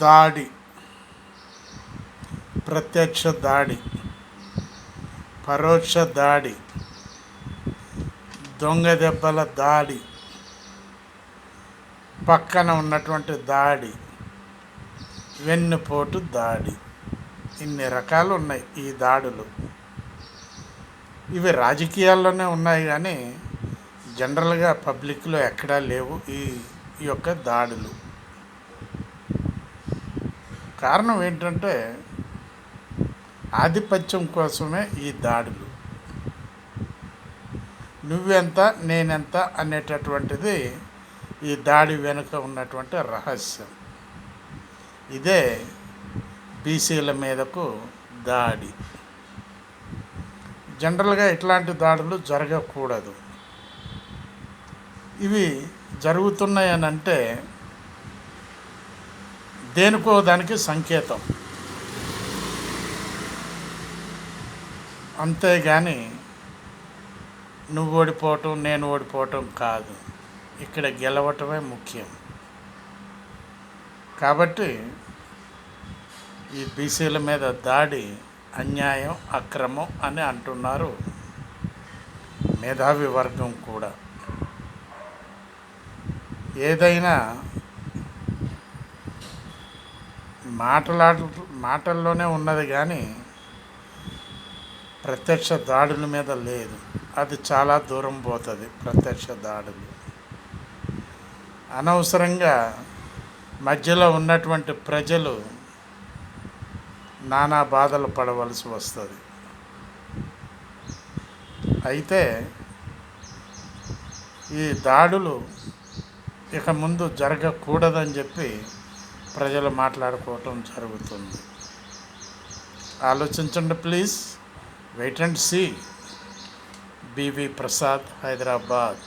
దాడి, ప్రత్యక్ష దాడి, పరోక్ష దాడి, దొంగ దెబ్బల దాడి, పక్కన ఉన్నటువంటి దాడి, వెన్నుపోటు దాడి, ఇన్ని రకాలు ఉన్నాయి ఈ దాడులు. ఇవి రాజకీయాల్లోనే ఉన్నాయి కానీ జనరల్గా పబ్లిక్లో ఎక్కడా లేవు ఈ యొక్క దాడులు. కారణం ఏంటంటే ఆధిపత్యం కోసమే ఈ దాడులు. నువ్వెంత నేనెంత అనేటటువంటిది ఈ దాడి వెనుక ఉన్నటువంటి రహస్యం. ఇదే బీసీల మీదకు దాడి. జనరల్గా ఇట్లాంటి దాడులు జరగకూడదు. ఇవి జరుగుతున్నాయనంటే దేనికో దానికి సంకేతం, అంతేగాని నువ్వు ఓడిపోవటం నేను ఓడిపోవటం కాదు. ఇక్కడ గెలవటమే ముఖ్యం. కాబట్టి ఈ బీసీల మీద దాడి అన్యాయం, అక్రమం అని అంటున్నారు మేధావి వర్గం కూడా. ఏదైనా మాటల్లోనే ఉన్నది కానీ ప్రత్యక్ష దాడుల మీద లేదు. అది చాలా దూరం పోతుంది. ప్రత్యక్ష దాడులు అనవసరంగా మధ్యలో ఉన్నటువంటి ప్రజలు నానా బాధలు పడవలసి వస్తుంది. అయితే ఈ దాడులు ఇక ముందు జరగకూడదని చెప్పి ప్రజలు మాట్లాడుకోవటం జరుగుతుంది. ఆలోచించండి please. Wait and see. B V Prasad, Hyderabad.